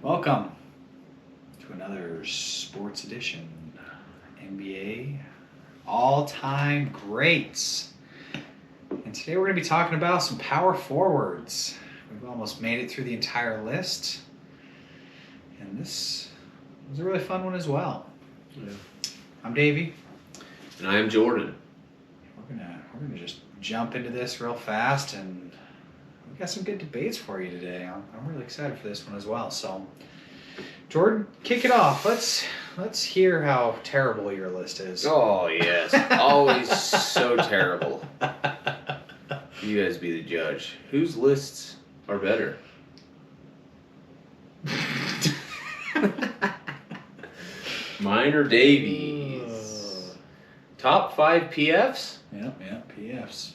Welcome to another sports edition. NBA all-time greats. And today we're going to be talking about some power forwards. We've almost made it through the entire list. And this was a really fun one as well. Yeah. I'm Davey. And I am Jordan. We're gonna just jump into this real fast, and we got some good debates for you today. I'm really excited for this one as well. So, Jordan, kick it off. Let's hear how terrible your list is. Oh, yes. Always so terrible. You guys be the judge. Whose lists are better? Mine or Davies? Top 5 PFs? Yep, PFs.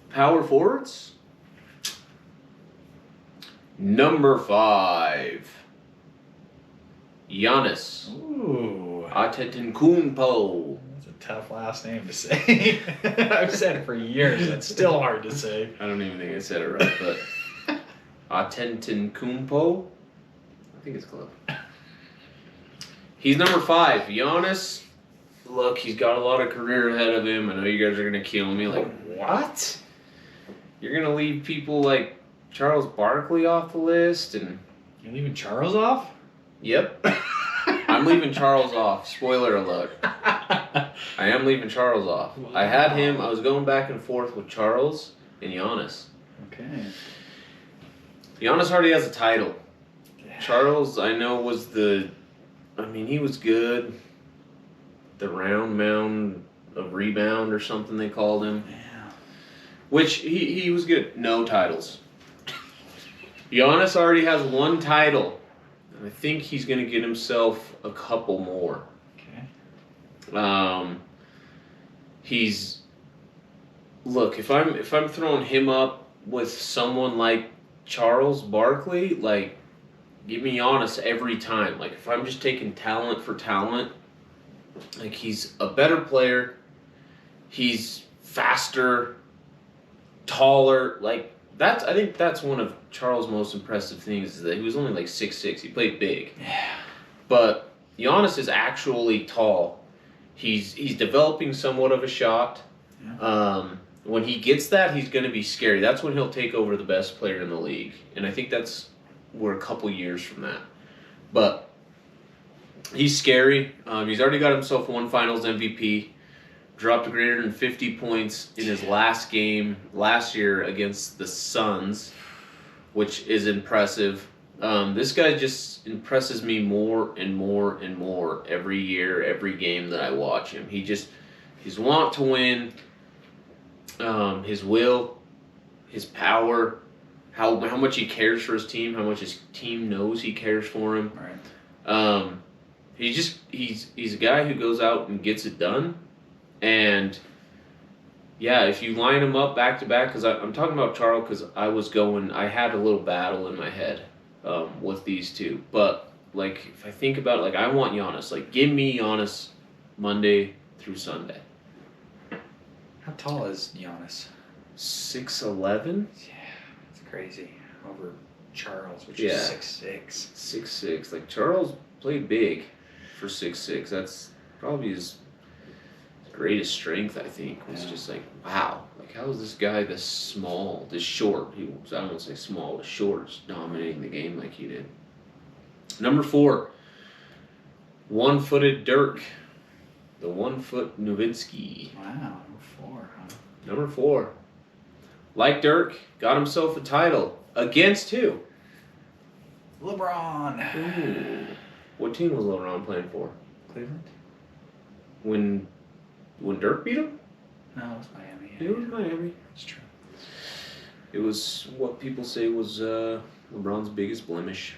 Power forwards? Number 5. Giannis Ooh. Antetokounmpo. That's a tough last name to say. I've said it for years. It's still hard to say. I don't even think I said it right, but Antetokounmpo. I think it's close. He's number 5. Giannis. Look, he's got a lot of career ahead of him. I know you guys are gonna kill me. Like, what? You're gonna leave people like Charles Barkley off the list, and You're leaving Charles off? yep, I'm leaving Charles off. Spoiler alert. I am leaving Charles off. Wow. I had him. I was going back and forth with Charles and Giannis. Okay. Giannis already has a title. Charles, I know, he was good. The round mound of rebound or something they called him. Yeah. Which, he was good. No titles. Giannis already has 1 title. And I think he's going to get himself a couple more. Okay. Look, if I'm throwing him up with someone like Charles Barkley, like, give me Giannis every time. Like, if I'm just taking talent for talent, like, he's a better player, he's faster, taller. Like, I think that's one of Charles' most impressive things, is that he was only like 6'6". He played big. Yeah. But Giannis is actually tall. He's developing somewhat of a shot. Yeah. When he gets that, he's going to be scary. That's when he'll take over the best player in the league. And I think we're a couple years from that. But he's scary. He's already got himself 1 Finals MVP. Dropped greater than 50 points in his last game last year against the Suns, which is impressive. This guy just impresses me more and more and more every year, every game that I watch him. He's want to win, his will, his power, how much he cares for his team, how much his team knows he cares for him. Right. He's a guy who goes out and gets it done. And yeah, if you line them up back to back, because I'm talking about Charles, because I had a little battle in my head with these two. But like, if I think about it, like, I want Giannis. Like, give me Giannis Monday through Sunday. How tall is Giannis? 6'11". Yeah, it's crazy. Over Charles, which Yeah. is 6'6". 6'6". Like, Charles played big for 6'6". That's probably his greatest strength, I think, was just like, wow, like, how is this guy this small, this short? I don't want to say small, but short, is dominating the game like he did. Number 4, 1-footed Dirk, the 1-foot Nowitzki. Wow, number 4, huh? Number 4, like Dirk, got himself a title against who? LeBron. Ooh. What team was LeBron playing for? Cleveland? When Dirk beat him? No, it was Miami. It was Miami. It's true. It was what people say was LeBron's biggest blemish.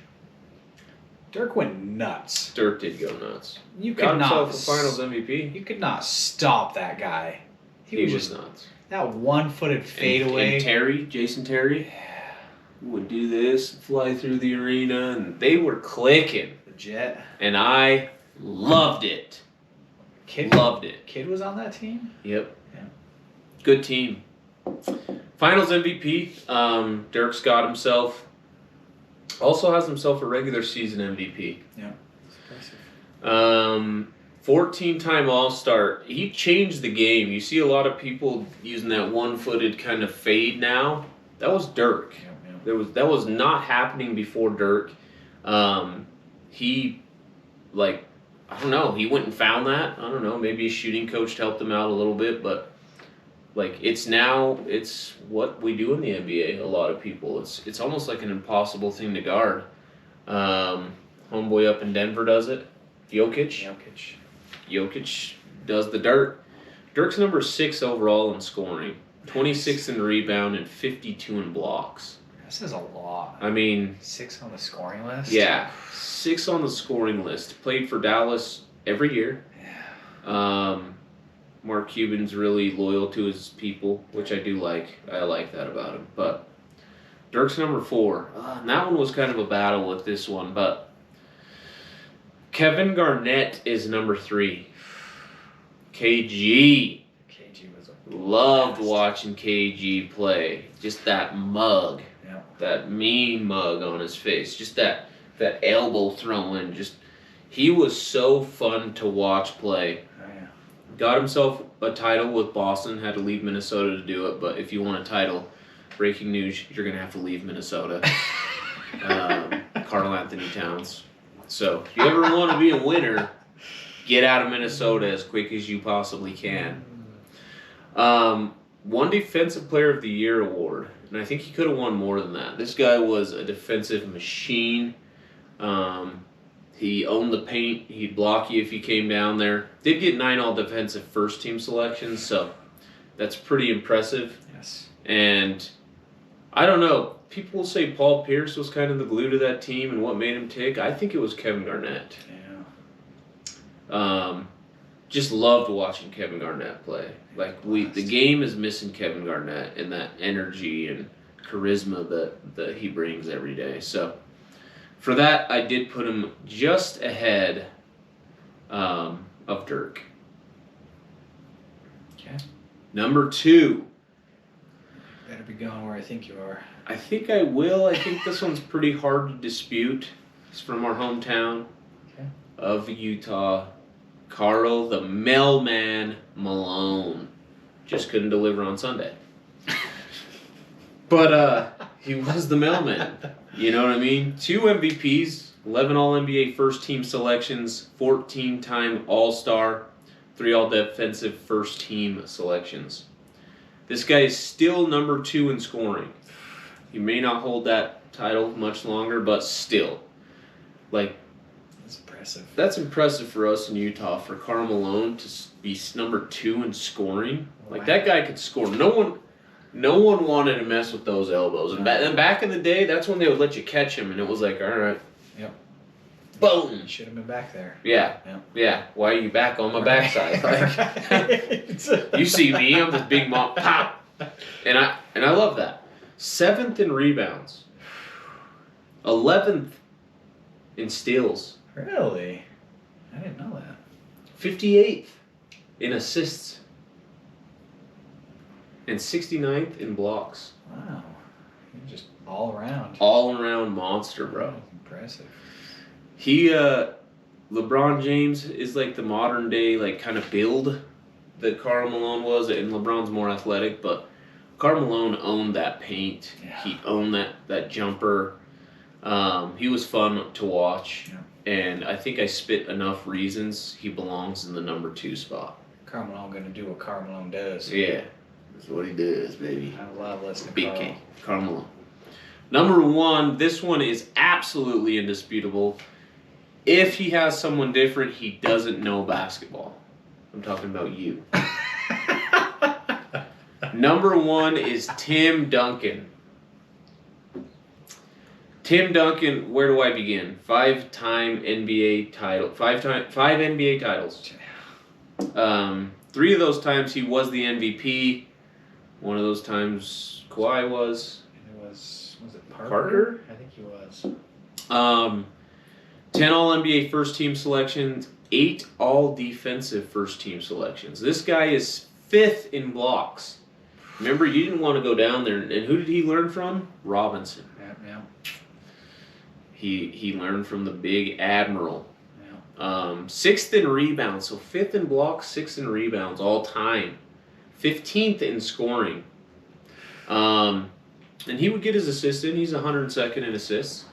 Dirk went nuts. Dirk did go nuts. You Got could not. himself a Finals MVP. You could not stop that guy. He was just nuts. that 1-footed fadeaway. And Jason Terry, would do this, fly through the arena, and they were clicking. The Jet. And I loved it. Loved it. Kid was on that team? Yep. Yeah. Good team. Finals MVP. Dirk's got himself. Also has himself a regular season MVP. Yeah. It's impressive. 14-time All-Star. He changed the game. You see a lot of people using that one-footed kind of fade now. That was Dirk. That was not happening before Dirk. He, like, I don't know. He went and found that. I don't know. Maybe his shooting coach helped him out a little bit, but like it's what we do in the NBA. A lot of people. It's almost like an impossible thing to guard. Homeboy up in Denver does it. Jokic does the dirt. Dirk's number 6 overall in scoring, 26 in rebound, and 52 in blocks. That says a lot. I mean, 6 on the scoring list. Yeah, 6 on the scoring list. Played for Dallas every year. Yeah. Mark Cuban's really loyal to his people, which I do like. I like that about him. But Dirk's number 4. And that one was kind of a battle with this one, but Kevin Garnett is number 3. KG. Was Loved watching KG play. Just that mug. Yeah. That mean mug on his face. Just that elbow throwing. He was so fun to watch play. Oh, yeah. Got himself a title with Boston. Had to leave Minnesota to do it. But if you want a title, breaking news, you're going to have to leave Minnesota. Karl Anthony Towns. So if you ever want to be a winner, get out of Minnesota as quick as you possibly can. One Defensive Player of the Year award, and I think he could have won more than that. This guy was a defensive machine. He owned the paint. He'd block you if you came down there. Did get 9 all-defensive first-team selections, so that's pretty impressive. Yes. And I don't know. People will say Paul Pierce was kind of the glue to that team and what made him tick. I think it was Kevin Garnett. Yeah. Just loved watching Kevin Garnett play. Like the game is missing Kevin Garnett and that energy and charisma that he brings every day. So for that, I did put him just ahead of Dirk. Okay. Number 2. Better be going where I think you are. I think I will. I think this one's pretty hard to dispute. It's from our hometown of Utah. Karl the Mailman Malone. Just couldn't deliver on Sunday. But he was the mailman. You know what I mean? 2 MVPs, 11 All-NBA first-team selections, 14-time All-Star, 3 All-Defensive first-team selections. This guy is still number 2 in scoring. He may not hold that title much longer, but still. Like, that's impressive. That's impressive for us in Utah, for Karl Malone to be number 2 in scoring. Like, Wow. that guy could score. No one wanted to mess with those elbows. And back in the day, that's when they would let you catch him, and it was like, all right. Yep. Boom. You should have been back there. Yeah. Yep. Yeah. Why are you back on my backside? Like, you see me, I'm this big mom. Pop. And I love that. 7th in rebounds. 11th in steals. Really? I didn't know that. 58th in assists. And 69th in blocks. Wow. You're just all around. All around monster, bro. Impressive. He, LeBron James is like the modern day, like, kind of build that Karl Malone was, and LeBron's more athletic, but Karl Malone owned that paint. Yeah. He owned that jumper. He was fun to watch, and I think I spit enough reasons he belongs in the number 2 spot. Karl Malone gonna do what Karl Malone does. Yeah, that's what he does, baby. I love listening to Big Karl. K, Karl Malone. Number 1, this one is absolutely indisputable. If he has someone different, he doesn't know basketball. I'm talking about you. Number 1 is Tim Duncan. Tim Duncan, where do I begin? 5-time NBA title. 5 NBA titles. 3 of those times he was the MVP. One of those times Kawhi was. Was it Parker? Parker? I think he was. 10 All-NBA first-team selections, 8 All-Defensive first-team selections. This guy is 5th in blocks. Remember, you didn't want to go down there. And who did he learn from? Robinson. Yeah. He learned from the big admiral. Yeah. Sixth in rebounds, so fifth in blocks, sixth in rebounds all time, 15th in scoring. And he would get his assists in. He's 102nd in assists.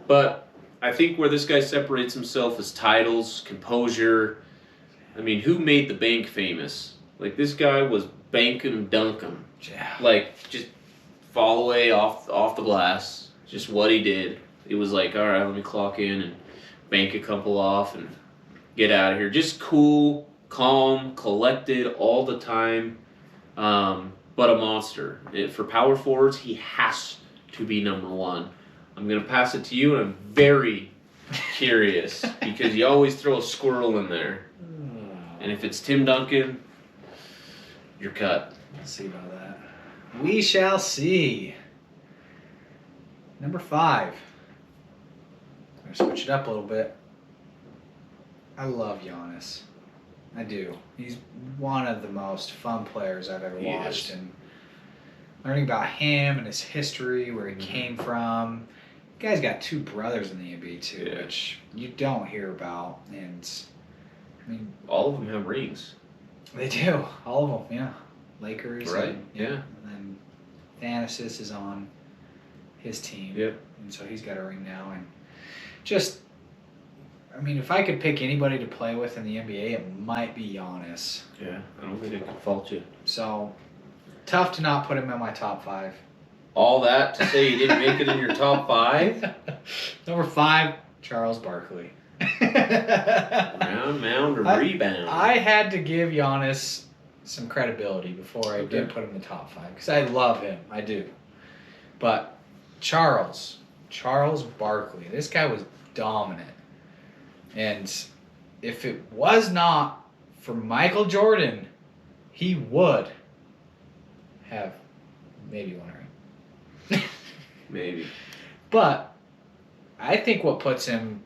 But I think where this guy separates himself is titles, composure. I mean, who made the bank famous? Like, this guy was bankum dunkum. Yeah. Like, just fall away off the glass. Just what he did. It was like, all right, let me clock in and bank a couple off and get out of here. Just cool, calm, collected all the time. But a monster. For power forwards, he has to be number one. I'm going to pass it to you, and I'm very curious because you always throw a squirrel in there. And if it's Tim Duncan, you're cut. Let's see about that. We shall see. Number 5. I'm going to switch it up a little bit. I love Giannis. I do. He's one of the most fun players I've ever watched. And learning about him and his history, where he came from. The guy's got 2 brothers in the NBA too, which you don't hear about. And I mean, all of them have rings. They do. All of them, yeah. Lakers. Right, And, yeah. And then Thanasis is on his team. Yep. And so he's got a ring now. And just, I mean, if I could pick anybody to play with in the NBA, it might be Giannis. Yeah, I don't think I can fault you. So, tough to not put him in my top 5. All that to say you didn't make it in your top 5? Number 5, Charles Barkley. Round, mound, or rebound? I had to give Giannis some credibility before I did put him in the top 5 because I love him. I do. But Charles Barkley, this guy was dominant. And if it was not for Michael Jordan, he would have maybe won a ring. Maybe. But I think what puts him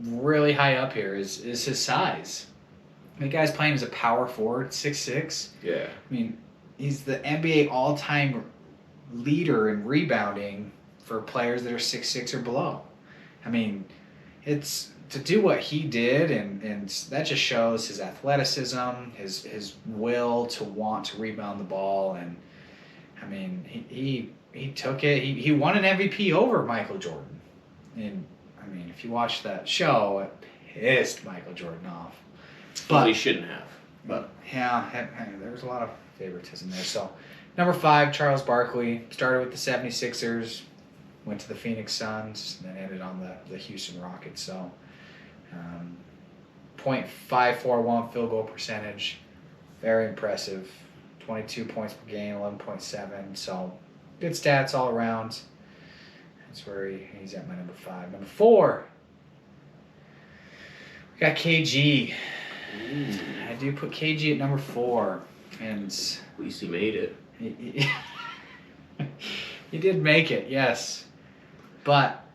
really high up here is his size. The guy's playing as a power forward, 6'6". Yeah. I mean, he's the NBA all-time leader in rebounding for players that are 6'6" or below. I mean, it's to do what he did, and that just shows his athleticism, his will to want to rebound the ball, and I mean, he took it. He won an MVP over Michael Jordan, and I mean, if you watch that show, it pissed Michael Jordan off. But he shouldn't have. But yeah, there was a lot of favoritism there. So, number 5, Charles Barkley, started with the 76ers, went to the Phoenix Suns, and then ended on the Houston Rockets. So, .541 field goal percentage, very impressive. 22 points per game, 11.7. So, good stats all around. That's where he's at my number 5. Number 4, we got KG. I do put KG at number 4, and At least he made it. He did make it, yes, but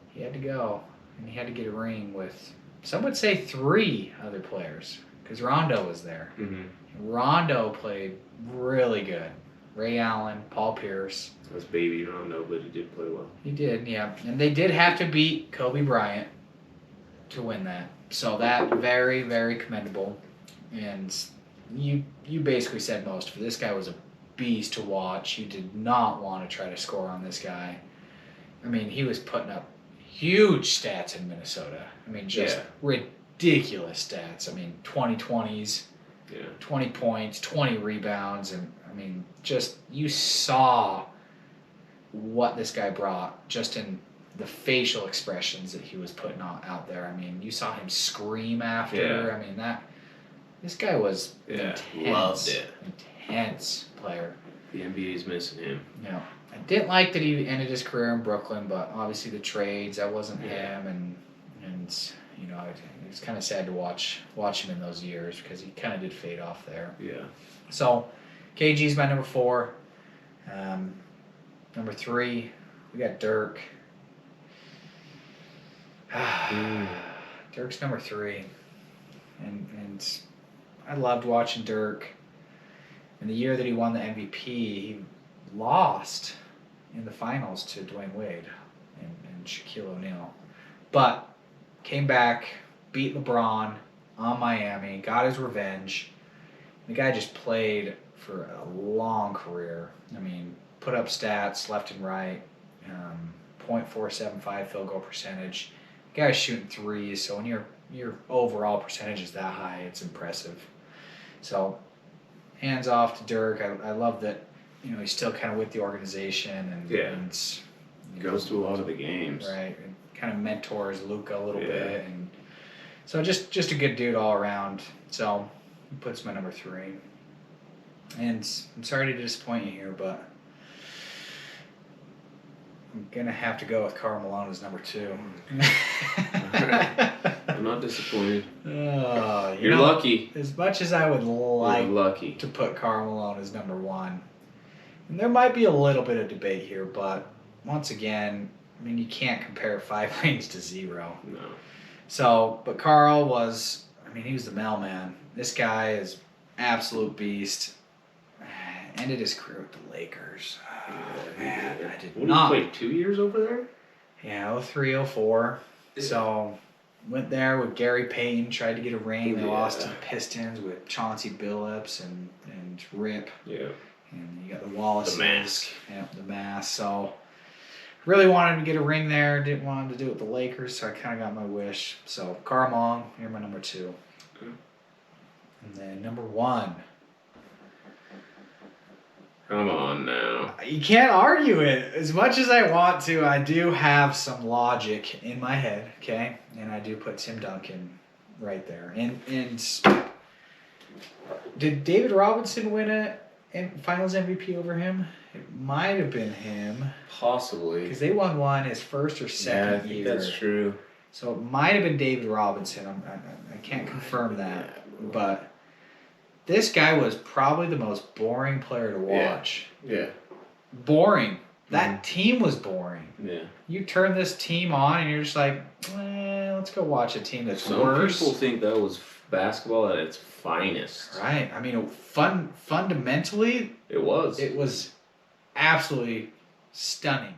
he had to go, and he had to get a ring with, some would say 3 other players, because Rondo was there. Mm-hmm. Rondo played really good. Ray Allen, Paul Pierce. That's baby Rondo, but he did play well. He did, yeah, and they did have to beat Kobe Bryant to win that. So that very, very commendable. And you basically said most of it. This guy was a beast to watch. You did not want to try to score on this guy. I mean, he was putting up huge stats in Minnesota. I mean, just ridiculous stats. I mean, 20-20s, 20 points, 20 rebounds. And, I mean, just you saw what this guy brought just in the facial expressions that he was putting out there. I mean, you saw him scream after. Yeah. I mean, this guy was loved it. Intense player. The NBA's missing him. Yeah. I didn't like that he ended his career in Brooklyn, but obviously the trades, that wasn't him, and you know, it's kind of sad to watch him in those years because he kind of did fade off there. Yeah. So, KG's my number 4. Number 3, we got Dirk. Dirk's number 3, and I loved watching Dirk. In the year that he won the MVP, he lost in the finals to Dwayne Wade, and Shaquille O'Neal. But came back, beat LeBron on Miami, got his revenge. The guy just played for a long career. I mean, put up stats left and right. .475 field goal percentage. The guy's shooting threes, so when your overall percentage is that high, it's impressive. So, hands off to Dirk. I love that. He's still kind of with the organization and Goes to a lot of the games. Right, and kind of mentors Luka a little bit, and so just a good dude all around. So he puts him at number 3. And I'm sorry to disappoint you here, but I'm gonna have to go with Karl Malone as number 2. I'm not disappointed. You're You're lucky. As much as I would like You're lucky to put Karl Malone as number 1, and there might be a little bit of debate here, but once again, I mean, you can't compare 5 rings to 0. No. So, but Karl was, he was the mailman. This guy is absolute beast. Ended his career with the Lakers. Man, I did What, not. he played 2 years over there? Yeah, 03, 04. So, went there with Gary Payton, tried to get a ring. They lost to the Pistons with Chauncey Billups and Rip. Yeah. And you got the Wallace. The mask. Yeah, the mask. So, really wanted him to get a ring there. Didn't want him to do it with the Lakers, so I kind of got my wish. So, Karl Malone, you're my number 2. Okay. And then number 1. Come on now. You can't argue it. As much as I want to, I do have some logic in my head, okay? And I do put Tim Duncan right there. And did David Robinson win a Finals MVP over him? It might have been him. Possibly. Because they won one his first or second year. That's true. So it might have been David Robinson. I can't confirm that. But this guy was probably the most boring player to watch. Yeah. Boring. That team was boring. Yeah. You turn this team on and you're just like, let's go watch a team that's Some worse. people think that was basketball at its finest. Right. Fundamentally, It was. it was absolutely stunning.